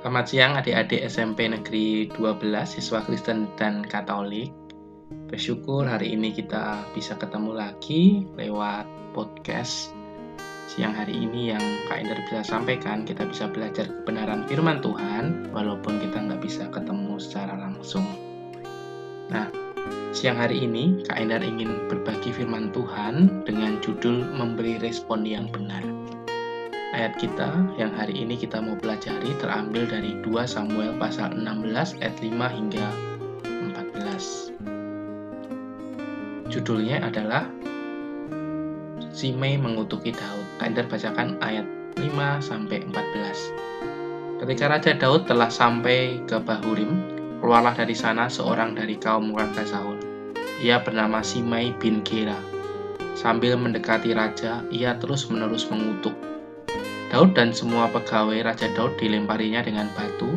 Selamat siang adik-adik SMP Negeri 12, siswa Kristen dan Katolik. Bersyukur hari ini kita bisa ketemu lagi lewat podcast. Siang hari ini yang Kak Ender bisa sampaikan, kita bisa belajar kebenaran firman Tuhan, walaupun kita nggak bisa ketemu secara langsung. Nah, siang hari ini Kak Ender ingin berbagi firman Tuhan dengan judul memberi respon yang benar. Ayat kita yang hari ini kita mau pelajari terambil dari 2 Samuel pasal 16 ayat 5 hingga 14. Judulnya adalah Simei mengutuki Daud. Kak bacakan ayat 5 sampai 14. Ketika Raja Daud telah sampai ke Bahurim, keluarlah dari sana seorang dari kaum keluarga Saul. Ia bernama Simei bin Gera. Sambil mendekati raja, ia terus-menerus mengutuk. Daud dan semua pegawai Raja Daud dilemparinya dengan batu,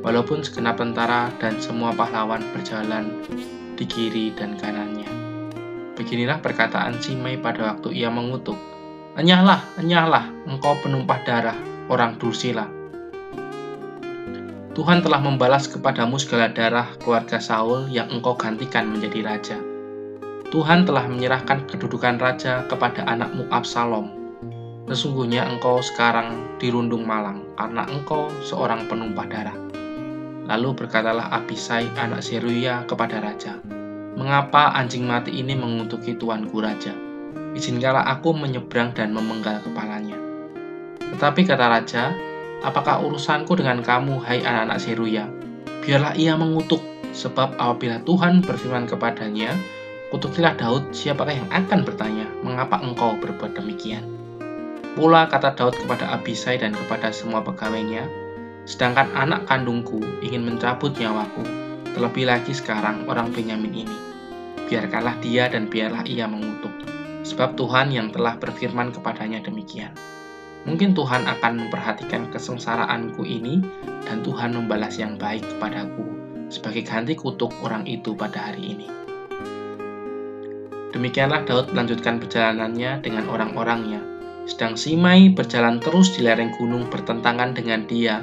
walaupun segenap tentara dan semua pahlawan berjalan di kiri dan kanannya. Beginilah perkataan Simei pada waktu ia mengutuk, Enyahlah, enyahlah, engkau penumpah darah, orang Dursila. Tuhan telah membalas kepadamu segala darah keluarga Saul yang engkau gantikan menjadi raja. Tuhan telah menyerahkan kedudukan raja kepada anakmu Absalom. Sesungguhnya engkau sekarang dirundung malang, karena engkau seorang penumpah darah. Lalu berkatalah Abisai anak Seruya kepada raja, Mengapa anjing mati ini mengutuki tuanku raja? Izinkanlah aku menyeberang dan memenggal kepalanya. Tetapi kata raja, Apakah urusanku dengan kamu, hai anak-anak Seruya? Biarlah ia mengutuk, sebab apabila Tuhan berfirman kepadanya, Kutukilah Daud, siapakah yang akan bertanya, Mengapa engkau berbuat demikian? Pula kata Daud kepada Abisai dan kepada semua pegawainya, Sedangkan anak kandungku ingin mencabut nyawaku, terlebih lagi sekarang orang Benyamin ini. Biarkanlah dia dan biarlah ia mengutuk, sebab Tuhan yang telah berfirman kepadanya demikian. Mungkin Tuhan akan memperhatikan kesengsaraanku ini, dan Tuhan membalas yang baik kepadaku, sebagai ganti kutuk orang itu pada hari ini. Demikianlah Daud melanjutkan perjalanannya dengan orang-orangnya. Sedang Simei berjalan terus di lereng gunung bertentangan dengan dia,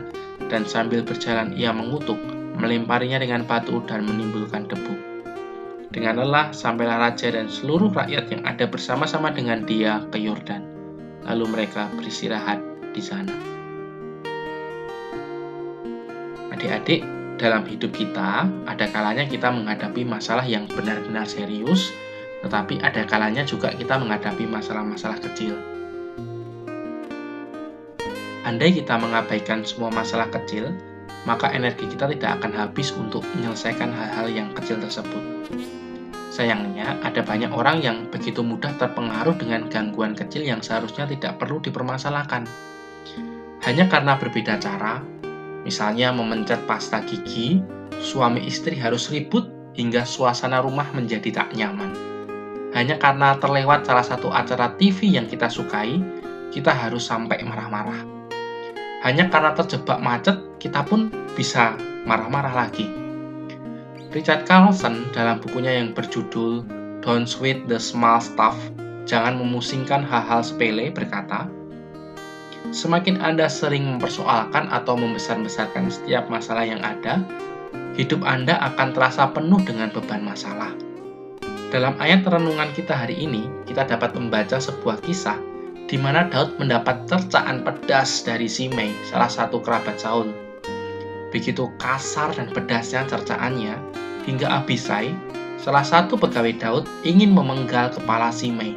dan sambil berjalan ia mengutuk, melemparinya dengan batu dan menimbulkan debu. Dengan lelah sampailah raja dan seluruh rakyat yang ada bersama-sama dengan dia ke Yordan. Lalu mereka beristirahat di sana. Adik-adik, dalam hidup kita ada kalanya kita menghadapi masalah yang benar-benar serius, tetapi ada kalanya juga kita menghadapi masalah-masalah kecil. Andai kita mengabaikan semua masalah kecil, maka energi kita tidak akan habis untuk menyelesaikan hal-hal yang kecil tersebut. Sayangnya, ada banyak orang yang begitu mudah terpengaruh dengan gangguan kecil yang seharusnya tidak perlu dipermasalahkan. Hanya karena berbeda cara, misalnya memencet pasta gigi, suami istri harus ribut hingga suasana rumah menjadi tak nyaman. Hanya karena terlewat salah satu acara TV yang kita sukai, kita harus sampai marah-marah. Hanya karena terjebak macet, kita pun bisa marah-marah lagi. Richard Carlson dalam bukunya yang berjudul Don't Sweat the Small Stuff, Jangan Memusingkan Hal-hal Sepele, berkata, Semakin Anda sering mempersoalkan atau membesar-besarkan setiap masalah yang ada, hidup Anda akan terasa penuh dengan beban masalah. Dalam ayat renungan kita hari ini, kita dapat membaca sebuah kisah di mana Daud mendapat cercaan pedas dari Simei, salah satu kerabat Saul. Begitu kasar dan pedasnya cercaannya, hingga Abisai, salah satu pegawai Daud, ingin memenggal kepala Simei.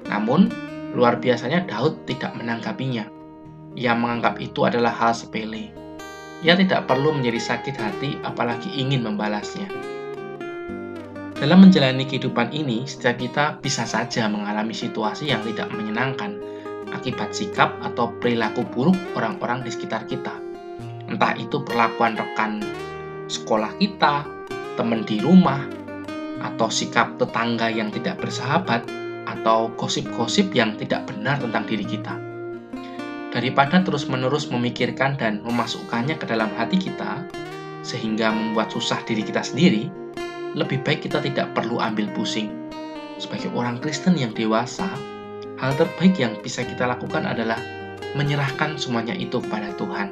Namun, luar biasanya Daud tidak menanggapinya. Ia menganggap itu adalah hal sepele. Ia tidak perlu menjadi sakit hati, apalagi ingin membalasnya. Dalam menjalani kehidupan ini, setiap kita bisa saja mengalami situasi yang tidak menyenangkan akibat sikap atau perilaku buruk orang-orang di sekitar kita. Entah itu perlakuan rekan sekolah kita, teman di rumah, atau sikap tetangga yang tidak bersahabat, atau gosip-gosip yang tidak benar tentang diri kita. Daripada terus-menerus memikirkan dan memasukkannya ke dalam hati kita, sehingga membuat susah diri kita sendiri, lebih baik kita tidak perlu ambil pusing. Sebagai orang Kristen yang dewasa, hal terbaik yang bisa kita lakukan adalah menyerahkan semuanya itu kepada Tuhan.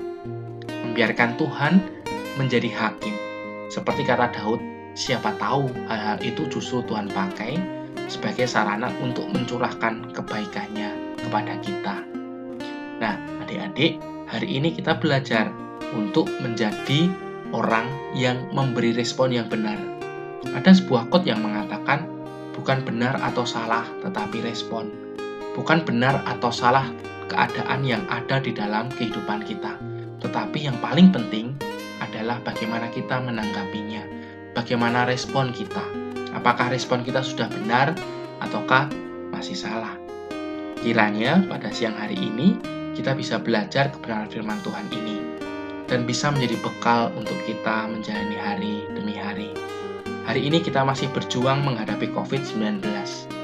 dan biarkan Tuhan menjadi hakim. Seperti kata Daud, siapa tahu hal-hal itu justru Tuhan pakai sebagai sarana untuk mencurahkan kebaikannya kepada kita. Nah, adik-adik, hari ini kita belajar untuk menjadi orang yang memberi respon yang benar. Ada sebuah quote yang mengatakan, bukan benar atau salah, tetapi respon. Bukan benar atau salah keadaan yang ada di dalam kehidupan kita, tetapi yang paling penting adalah bagaimana kita menanggapinya, bagaimana respon kita. Apakah respon kita sudah benar ataukah masih salah? Kiranya pada siang hari ini kita bisa belajar kebenaran firman Tuhan ini dan bisa menjadi bekal untuk kita menjalani hari demi hari. Hari ini kita masih berjuang menghadapi COVID-19.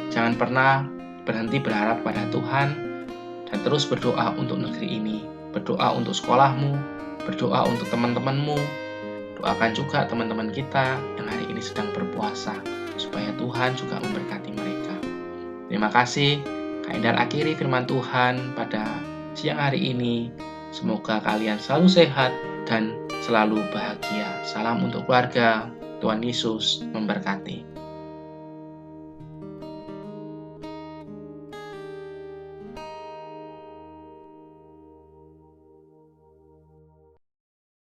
Jangan pernah berhenti berharap pada Tuhan dan terus berdoa untuk negeri ini. Berdoa untuk sekolahmu, berdoa untuk teman-temanmu. Doakan juga teman-teman kita yang hari ini sedang berpuasa, supaya Tuhan juga memberkati mereka. Terima kasih. Kak Endar akhiri firman Tuhan pada siang hari ini. Semoga kalian selalu sehat dan selalu bahagia. Salam untuk keluarga. Tuhan Yesus memberkati.